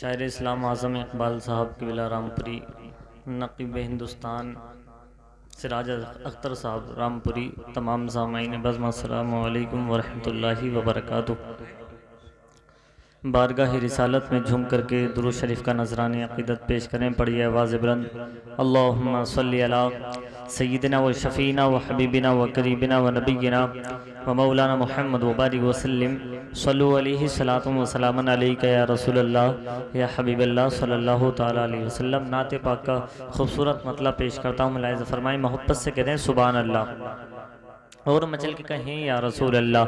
شاعر اسلام اعظم اقبال صاحب قبلہ رامپوری، نقیب ہندوستان سراج اختر صاحب رامپوری، تمام سامعین بزم السلام علیکم ورحمۃ اللہ وبرکاتہ۔ بارگاہ رسالت میں جھوم کر کے درود شریف کا نذرانِ عقیدت پیش کریں، پڑھیے آواز بلند۔ اللہم صلی علی سیدنا و شفینا و حبیبنا و قریبنا و نبینا و مولانا محمد وبارک وسلم، صلو علیہ صلاۃ و سلام علیکہ یا رسول اللہ یا حبیب اللہ صلی اللہ تعالیٰ علیہ وسلم۔ نعت پاک کا خوبصورت مطلب پیش کرتا ہوں، ملاحظہ فرمائیں، محبت سے کہتے ہیں سبحان اللہ، اور مچل کے کہیں یا رسول اللہ۔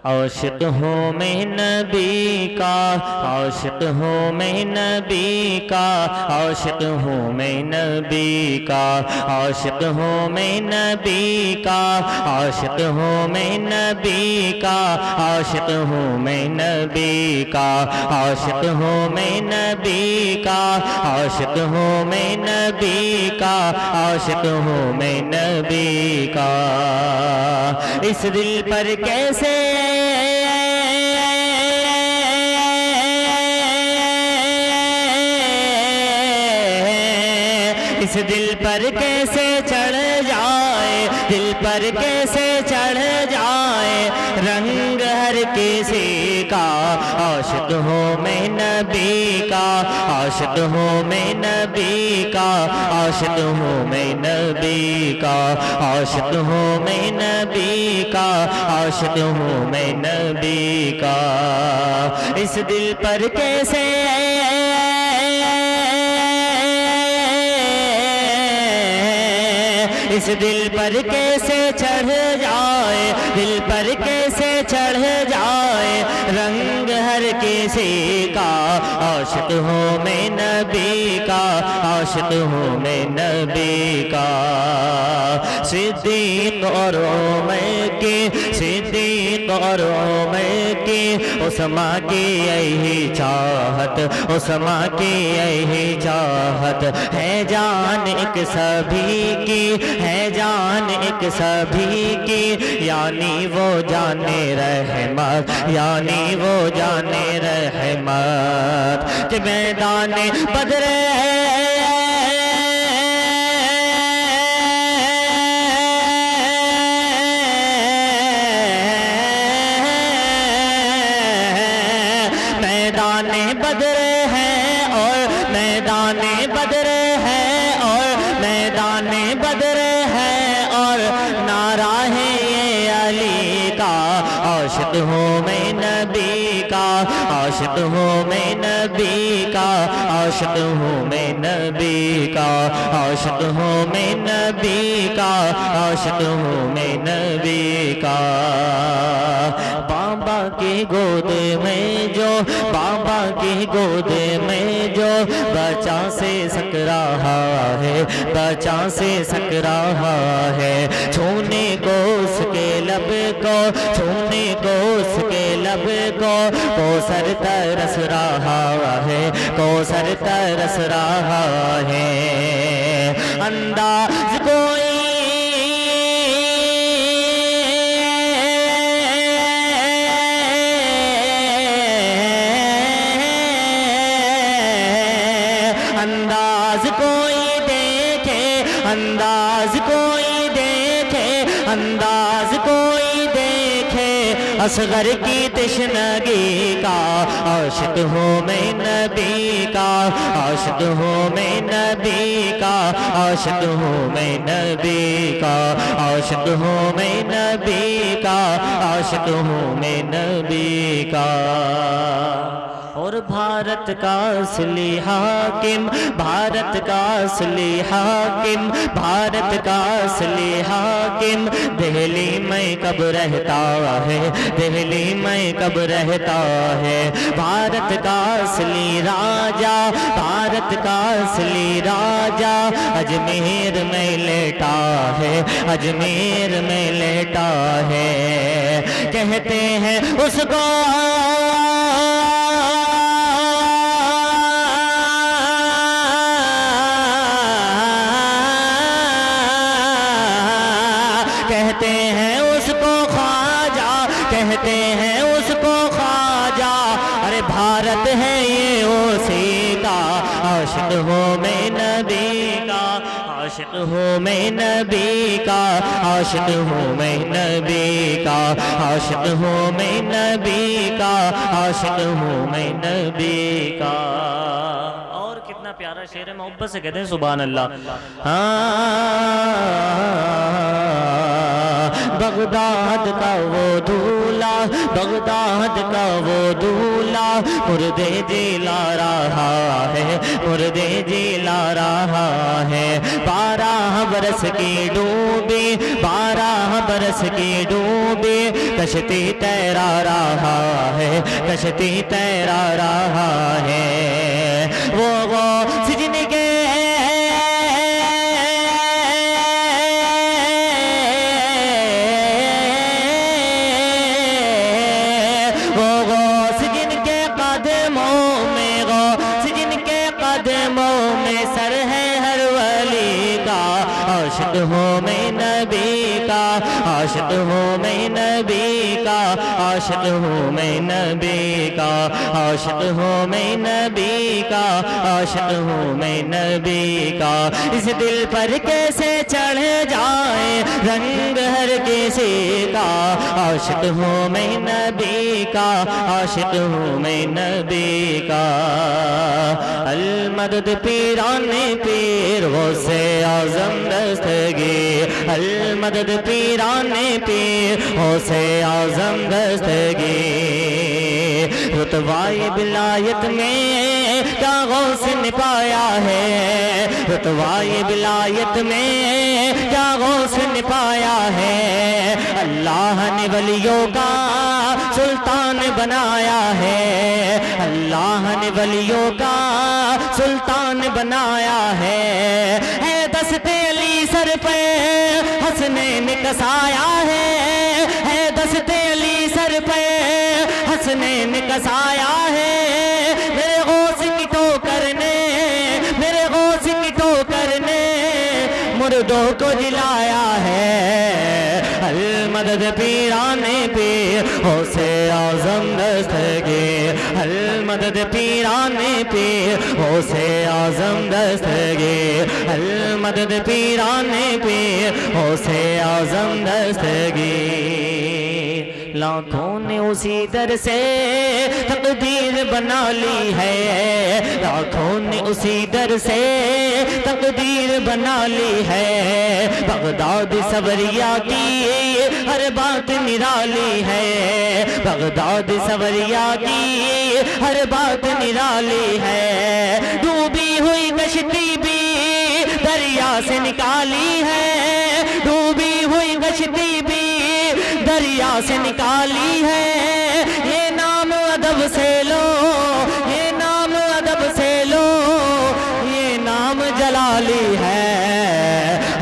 عاشق ہوں میں نبی کا، عاشق ہوں میں نبی کا، عاشق ہوں میں نبی کا، عاشق ہوں میں نبی کا، عاشق ہوں میں نبی کا، عاشق ہوں میں نبی کا، عاشق ہوں میں نبی کا، عاشق ہوں میں نبی کا، عاشق ہوں میں نبی کا۔ اس دل پر کیسے اس دل پر کیسے چڑھ جائے، دل پر کیسے چڑھ جائے رنگ ہر کسی کا۔ عاشق ہوں میں نبی کا، عاشق ہوں میں نبی کا، عاشق ہوں میں نبی کا، عاشق ہوں میں نبی کا، عاشق ہوں میں نبی کا۔ اس دل پر کیسے اس دل پر کیسے چڑھ جائے، دل پر کیسے چڑھ جائے رنگ ہر کسی کا۔ عاشق ہوں میں نبی کا، عاشق ہوں میں نبی کا۔ صدیق اور عمر کی، صدیق اور عمر کی، عثمان کی یہی چاہت، عثمان کی یہی چاہت ہے جان ایک سبھی کی، ہے جان ایک سبھی کی، یعنی وہ جان رحمت، یعنی وہ جان رحمت کہ میدان بدر میدان بدر ہے اور میدان بدر ہے اور میدان بدر ہے اور نعرہ ہے یہ علی کا۔ عاشق ہوں میں نبی کا، عاشق ہوں میں نبی کا، عاشق ہوں میں نبی کا، عاشق ہوں میں نبی کا، عاشق ہوں میں نبی کا۔ بابا کی گود میں جو، بابا کی گود میں جو بچہ سے سک رہا ہے، بچہ سے سک رہا ہے، چھونے کو اس کے لب کو، چھونے کو اس کے لب کو، کوثر ترس رہا ہے، کوثر ترس رہا ہے۔ انداز کوئی انداز کوئی دیکھے، انداز کوئی دیکھے، انداز کوئی دیکھے اصغر کی تشنگی کا۔ عاشق ہوں میں نبی کا، عاشق ہوں میں نبی کا، عاشق ہوں میں نبی کا، عاشق ہوں میں نبی کا، عاشق ہوں میں نبی کا۔ اور بھارت کا اصلی حاکم، بھارت کا اصلی حاکم، بھارت کا اصلی حاکم دہلی میں کب رہتا ہے، دہلی میں کب رہتا ہے۔ بھارت کا اصلی راجہ، بھارت کا اصلی راجہ اجمیر میں لیٹا ہے، اجمیر میں لیٹا ہے۔ کہتے ہیں اس کو کہتے ہیں اس کو خواجہ، کہتے ہیں اس کو خواجہ، ارے بھارت ہے یہ ہوں میں نبی کا، عاشق ہوں میں نبی کا، عاشق ہوں میں نبی کا، عاشق ہوں میں نبی کا، عاشق ہوں میں نبی کا۔ اور کتنا پیارا شعر ہے، محبت سے کہتے ہیں سبحان اللہ۔ بغداد کا وہ دولہ، بغداد کا وہ دولہ، مردے جلا رہا ہے، مردے جلا رہا ہے۔ 12 برس کی ڈوبی، 12 برس کی ڈوبی، کشتی تیرا رہا ہے، کشتی تیرا رہا ہے۔ وہ سجن کے عاشق ہوں میں نبی کا، عاشق ہوں میں نبی کا، عاشق ہوں میں نبی کا، عاشق ہوں میں نبی کا، عاشق ہوں میں نبی کا۔ اس دل پر کیسے چڑھ جائے رنگ ہر کسی کا، عاشق ہوں میں نبی کا، عاشق ہوں میں نبی کا۔ المدد پیران پیر غوث اعظم دستگیر، المدد پیران پیر غوث اعظم دستگیر۔ رتبہ ولایت میں کیا غوث نے پایا ہے، رتبہ ولایت میں کیا غوث نے پایا ہے۔ اللہ نے ولیوں کا سلطان بنایا ہے، اللہ نے ولیوں کا سلطان بنایا ہے۔ دست علی سر پہ حسنین کا سایہ ہے، دست علی سر پہ حسنین کا سایہ ہے۔ میرے غوث کی ٹھوکر نے، میرے غوث کی ٹھوکر نے مردوں کو جلایا ہے۔ المدد پیران پیر غوث اعظم دستگیر، المدد پیران پیر غوث اعظم دستگیر، المدد پیران پیر غوث اعظم دستگیر۔ لاکھوں نے اسی در سے تقدیر بنا لی ہے، لاکھوں نے اسی در سے تقدیر بنا لی ہے۔ بغداد سوریا کی ہر بات نرالی ہے، بغداد سوریا کی ہر بات نرالی ہے۔ ڈوبی ہوئی کشتی بھی دریا سے نکالی ہے، ڈوبی ہوئی کشتی بھی دریا سے نکالی ہے۔ یہ نام ادب سے لو، یہ نام ادب سے لو، یہ نام جلالی ہے۔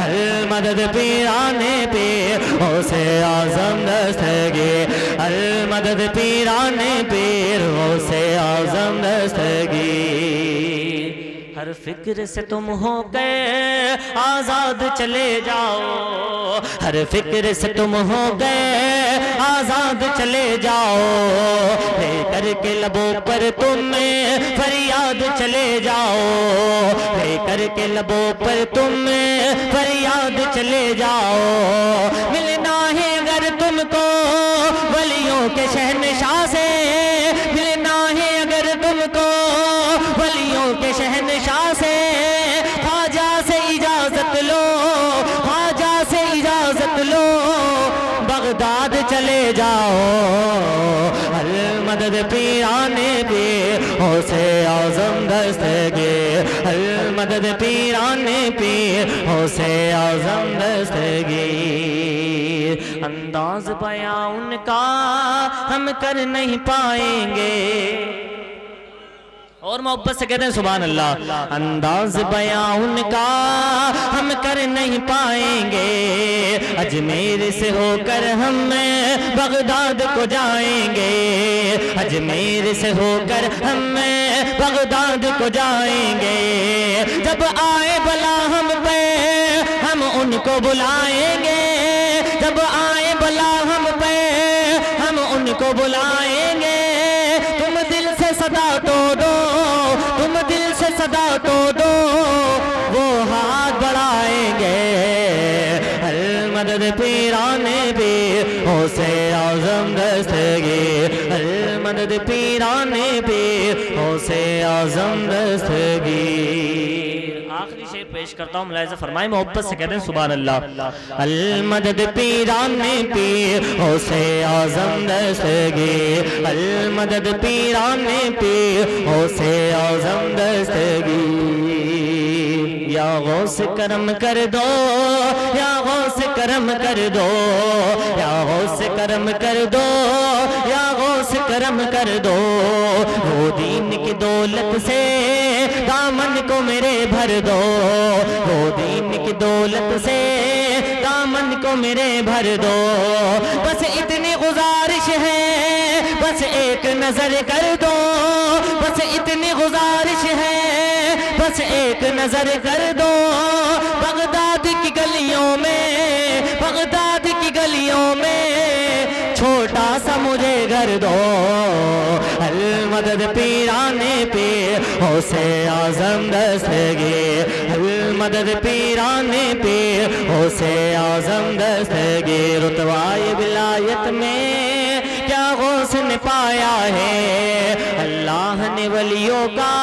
المدد پیران پیر غوث اعظم دستگیر، المدد پیران پیر غوث اعظم دستگیر۔ ہر فکر سے تم ہو گئے آزاد چلے جاؤ، ہر فکر سے تم ہو گئے آزاد چلے جاؤ۔ لے کر کے لبوں پر تم فریاد چلے جاؤ، لے کر کے لبوں پر تم فریاد چلے جاؤ۔ ملنا ہے اگر تم کو ولیوں کے شہنشاہ سے، ملنا ہے اگر تم کو ولیوں کے شہنشاہ سے۔ خواجہ سے اجازت لو، خواجہ سے اجازت لو، بغداد چلے جاؤ۔ المدد پیران پیر غوث اعظم دستگیر، المدد پیران پیر غوث اعظم دستگیر۔ انداز بیاں ان کا ہم کر نہیں پائیں گے، اور محبت سے کہتے ہیں سبحان اللہ۔ انداز بیاں ان کا ہم کر نہیں پائیں گے، اجمیر سے ہو کر ہم بغداد کو جائیں گے، اجمیر سے ہو کر ہم بغداد کو جائیں گے۔ جب آئے بلا ہم پہ ہم ان کو بلائیں گے، جب آئے بلا ہم پہ ہم ان کو بلائیں گے۔ تم دل سے صدا تو دو، تم دل سے صدا تو دو، غوث اعظم دستگیر۔ آخری شعر پیش کرتا ہوں، ملاحظہ فرمائیں، محبت سے کہتے ہیں سبحان اللہ۔ المدد پیران پیر غوث اعظم دستگیر، المدد پیران پیر غوث اعظم دستگیر۔ یا غوث کرم کر دو، یا غوث کرم کر دو، یا غوث کرم کر دو، یا غوث کرم کر دو، وہ دین کی دولت سے دامن کو میرے بھر دو، وہ دین کی دولت سے دامن کو میرے بھر دو۔ بس اتنی گزارش ہے، بس ایک نظر کر دو، بس اتنی گزارش ہے، بس ایک نظر کر دو۔ بغداد کی گلیوں میں، بغداد کی گلیوں میں چھوٹا سا مجھے گھر دو۔ المدد پیرانے پیر غوث اعظم دستگیر، المدد پیرانے پیر غوث اعظم دستگیر۔ رتبہ ولایت میں کیا غوث نے پایا ہے، اللہ نے ولیوں کا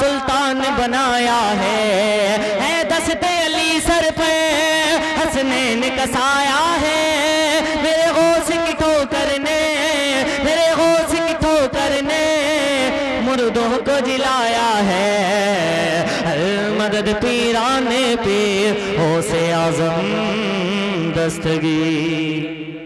سلطان بنایا ہے دست علی سر پہ حسنین کا سایہ ہے، میرے غوث کی ٹھوکر نے، میرے غوث کی ٹھوکر نے مردوں کو جلایا ہے۔ المدد پیرانے پیر غوث اعظم دستگیر۔